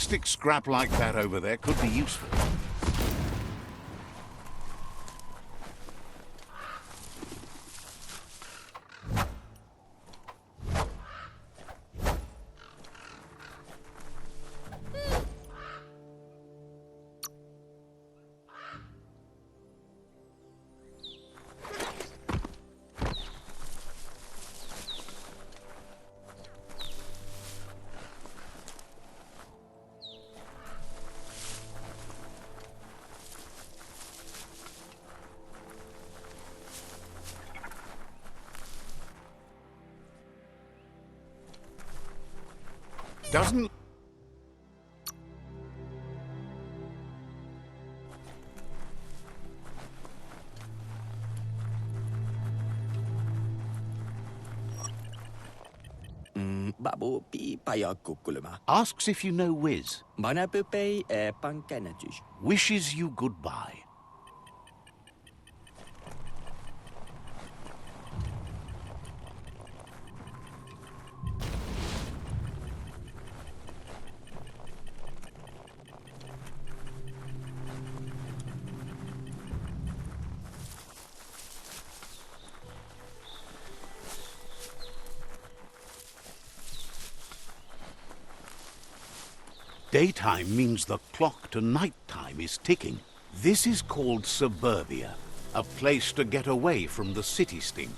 Plastic scrap like that over there could be useful. Doesn't... Babu pi pajakukkulma. Asks if you know Wiz. Manapupei e pankenetys. Wishes you goodbye. Daytime means the clock to nighttime is ticking. This is called suburbia, a place to get away from the city stink.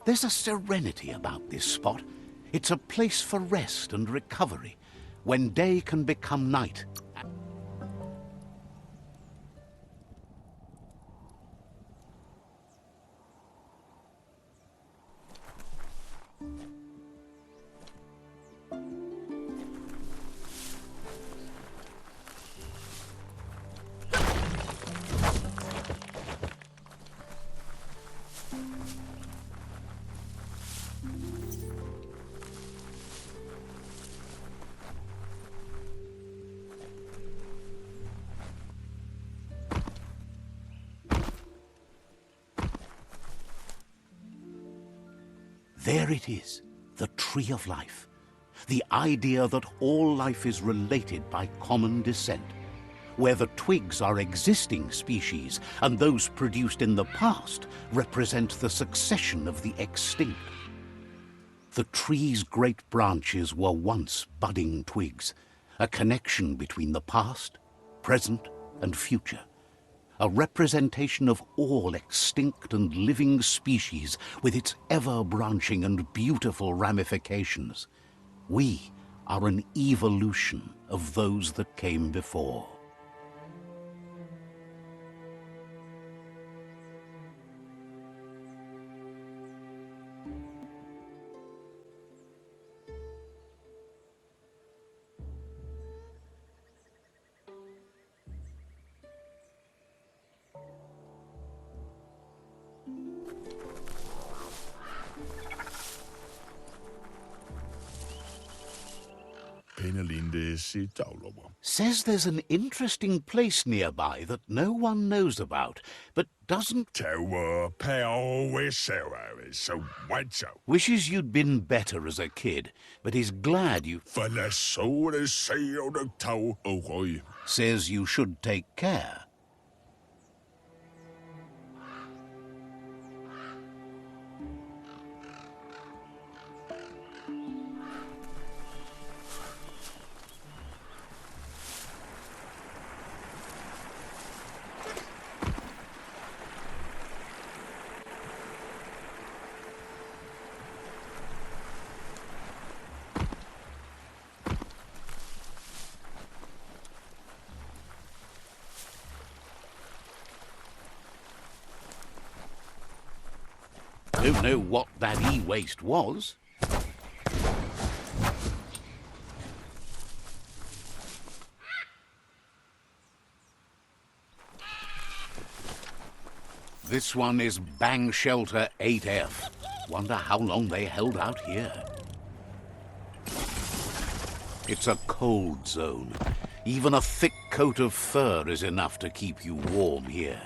There's a serenity about this spot. It's a place for rest and recovery, when day can become night. There it is, the tree of life. The idea that all life is related by common descent, where the twigs are existing species and those produced in the past represent the succession of the extinct. The tree's great branches were once budding twigs, a connection between the past, present, and future. A representation of all extinct and living species with its ever-branching and beautiful ramifications. We are an evolution of those that came before. Says there's an interesting place nearby that no one knows about, but doesn't... Wishes you'd been better as a kid, but is glad you... Says you should take care. Don't know what that e-waste was. This one is Bang Shelter 8F. Wonder how long they held out here. It's a cold zone. Even a thick coat of fur is enough to keep you warm here.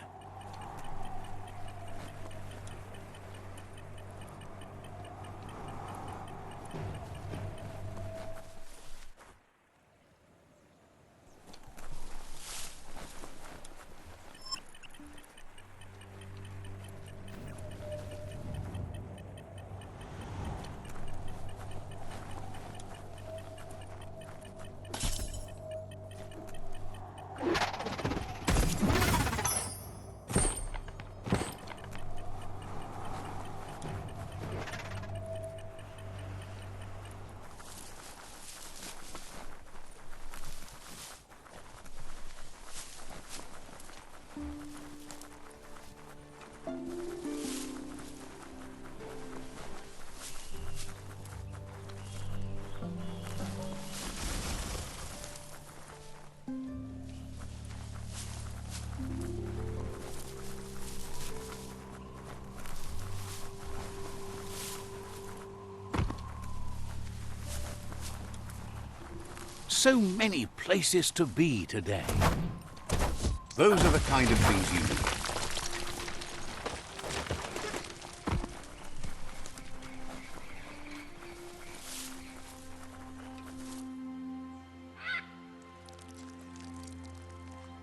So many places to be today. Those are the kind of things you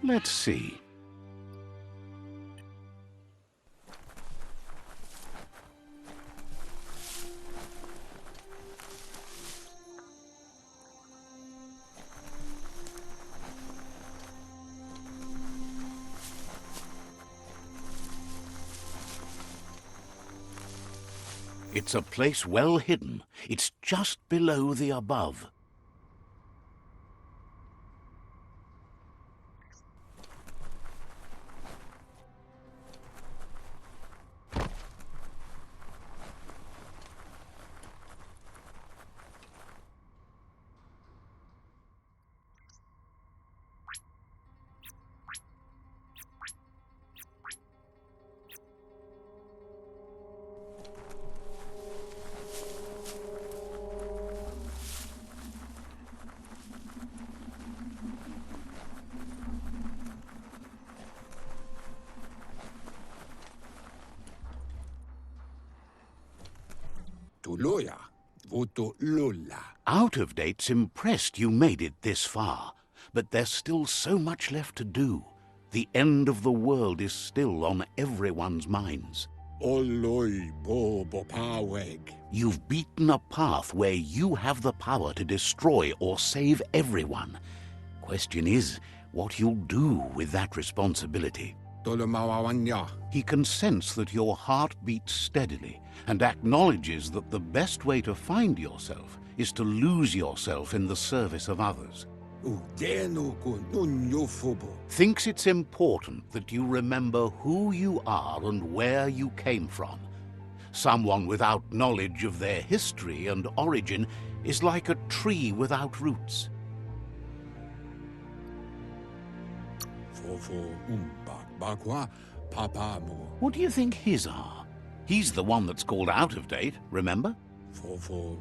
need. Let's see. It's a place well hidden. It's just below the above. Loya, voto Lola. Out of Date's impressed you made it this far, but there's still so much left to do. The end of the world is still on everyone's minds. Oloi bobo paweg. You've beaten a path where you have the power to destroy or save everyone. Question is, what you'll do with that responsibility. Tolomawawanya. He can sense that your heart beats steadily and acknowledges that the best way to find yourself is to lose yourself in the service of others. Udeno ko nunyofobo. Thinks it's important that you remember who you are and where you came from. Someone without knowledge of their history and origin is like a tree without roots. Fofo bakwa papa mo. What do you think his are? He's the one that's called Out of Date, remember? Fofo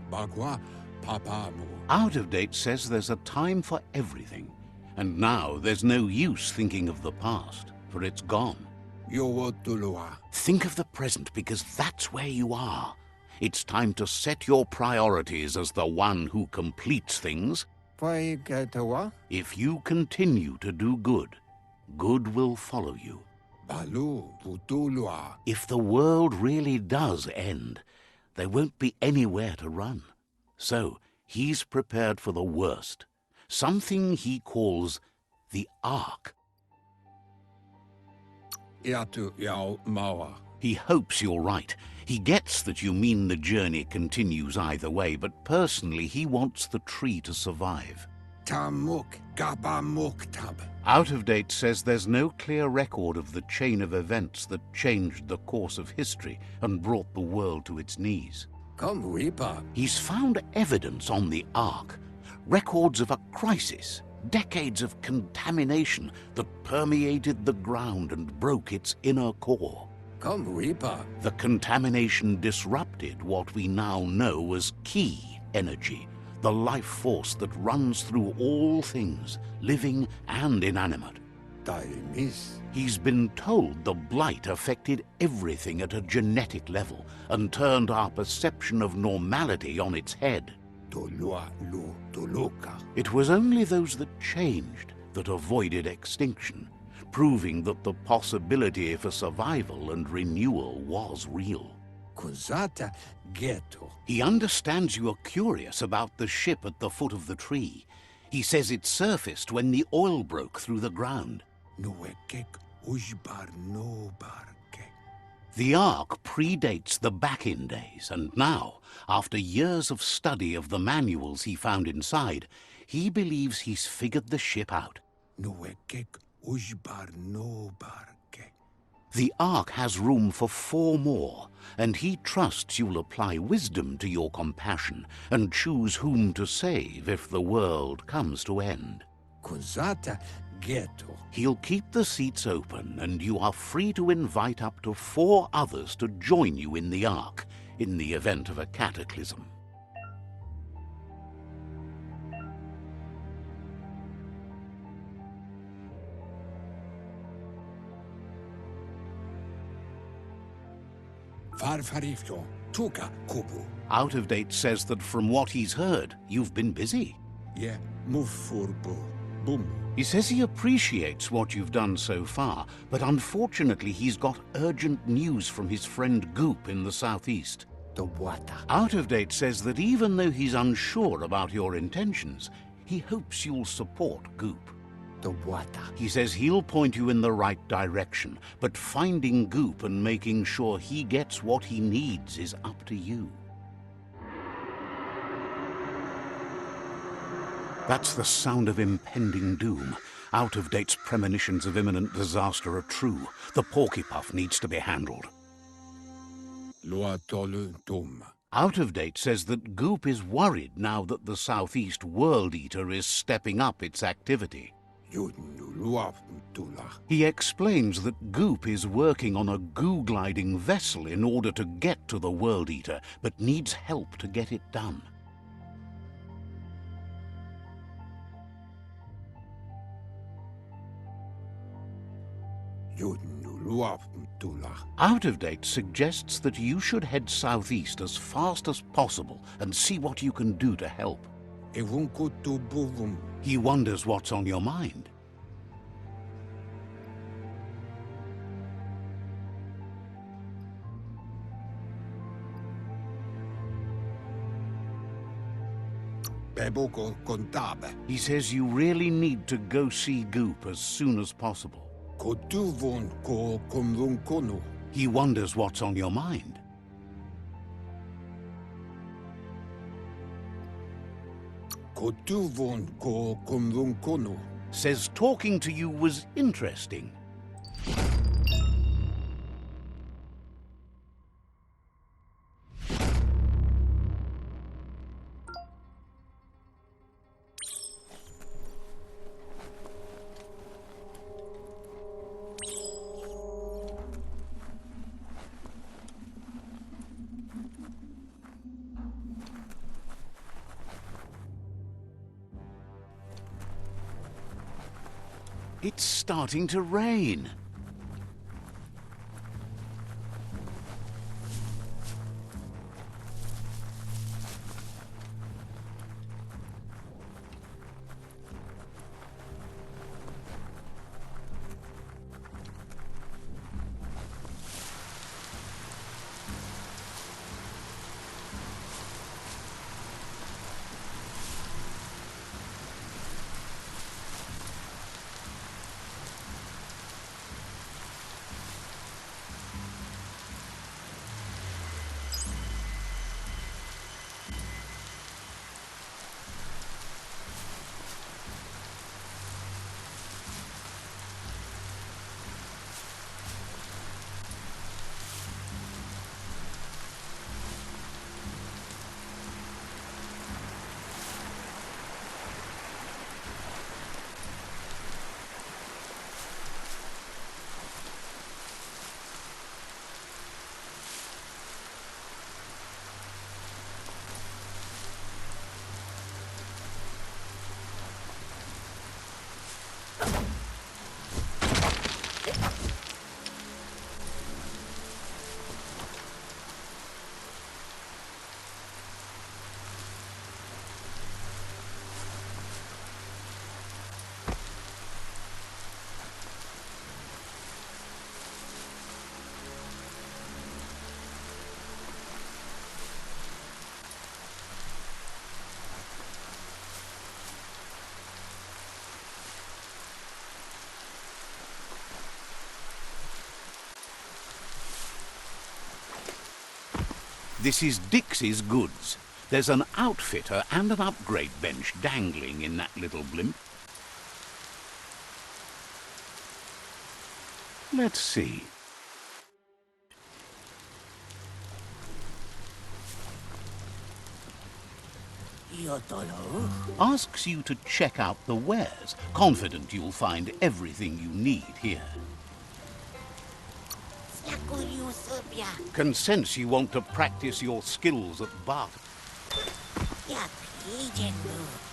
bakwa papa mo. Out of Date says there's a time for everything, and now there's no use thinking of the past, for it's gone. Yowotuloa. Think of the present, because that's where you are. It's time to set your priorities as the one who completes things. Paigatawa. If you continue to do good, good will follow you. Balu putulua. If the world really does end, there won't be anywhere to run. So he's prepared for the worst, something he calls the Ark. Yatu yao mawa. He hopes you're right. He gets that you mean the journey continues either way, but personally he wants the tree to survive. Tamuk gabamuktab. Out of Date says there's no clear record of the chain of events that changed the course of history and brought the world to its knees. Come weepa. He's found evidence on the Ark, records of a crisis, decades of contamination that permeated the ground and broke its inner core. Come weepa. The contamination disrupted what we now know as key energy, the life force that runs through all things, living and inanimate. Taimis. He's been told the blight affected everything at a genetic level and turned our perception of normality on its head. Tolua lu toluka. It was only those that changed that avoided extinction, proving that the possibility for survival and renewal was real. Kuzata ghetto. He understands you are curious about the ship at the foot of the tree. He says it surfaced when the oil broke through the ground. Nuekek ujbar no barke. The Ark predates the back-in days, and now, after years of study of the manuals he found inside, he believes he's figured the ship out. Nuekek ujbar no barke. The Ark has room for 4 more, and he trusts you'll apply wisdom to your compassion and choose whom to save if the world comes to end. Kuzata ghetto. He'll keep the seats open, and you are free to invite up to 4 others to join you in the Ark in the event of a cataclysm. Farfarifyo. Tuka kubu. Out of Date says that from what he's heard, you've been busy. Ye mufurbo. Boom. He says he appreciates what you've done so far, but unfortunately he's got urgent news from his friend Goop in the southeast. The water. Out of Date says that even though he's unsure about your intentions, he hopes you'll support Goop. The water. He says he'll point you in the right direction, but finding Goop and making sure he gets what he needs is up to you. That's the sound of impending doom. Out of Date's premonitions of imminent disaster are true. The Porkypuff needs to be handled. Luatolu dum. Out of Date says that Goop is worried now that the Southeast World Eater is stepping up its activity. Yudnu luaftula. He explains that Goop is working on a goo-gliding vessel in order to get to the World Eater, but needs help to get it done. Yudnu luaptula. Out of date suggests that you should head southeast as fast as possible and see what you can do to help. Evunkutu buvum. He wonders what's on your mind. Beboko kontabe. He says you really need to go see Goop as soon as possible. Kotuvon ko konvunkonu. He wonders what's on your mind. Kotuvon ko konvunkonu. Says talking to you was interesting. It's starting to rain. This is Dixie's goods. There's an outfitter and an upgrade bench dangling in that little blimp. Let's see. Asks you to check out the wares, confident you'll find everything you need here. Can sense you want to practice your skills at barter.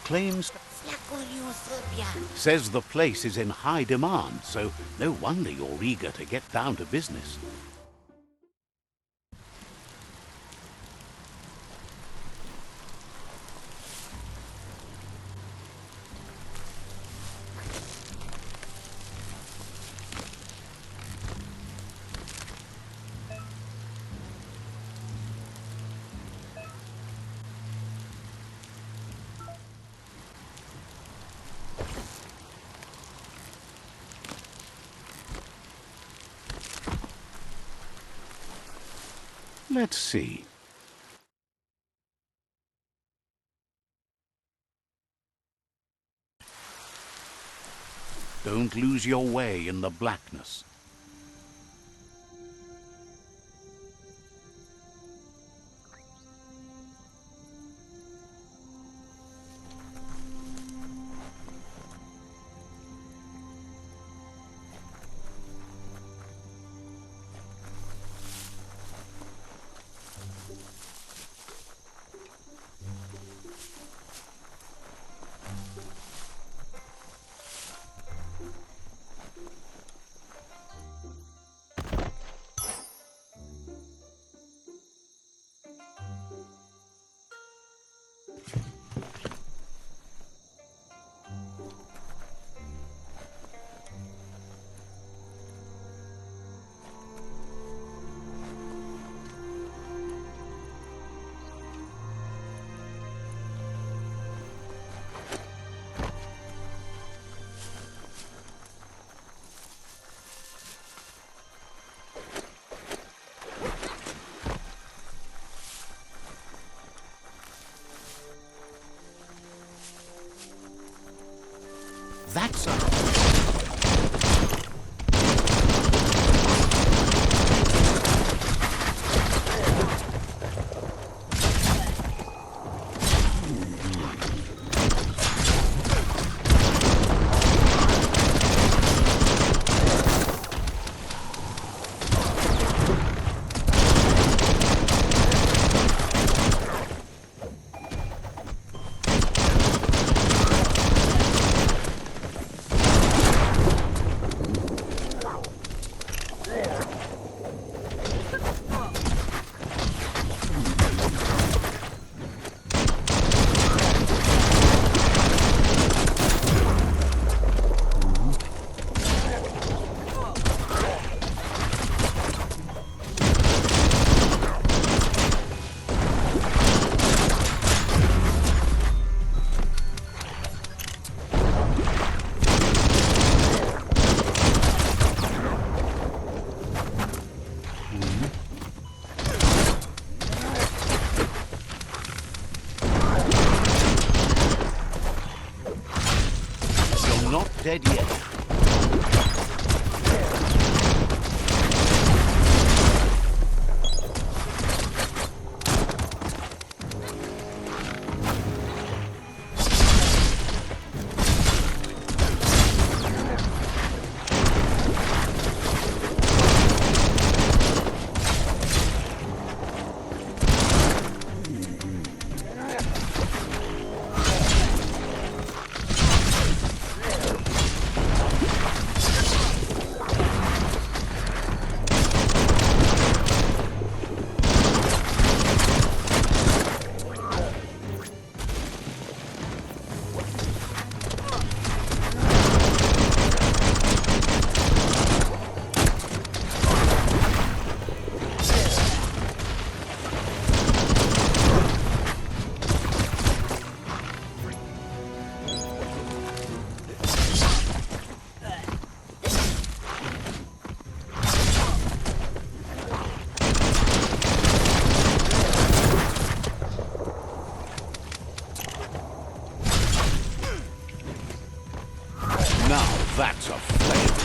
Claims says the place is in high demand, so no wonder you're eager to get down to business. Let's see. Don't lose your way in the blackness. That's a... You're not dead yet. Now that's a flesh.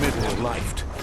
Middle-lifed.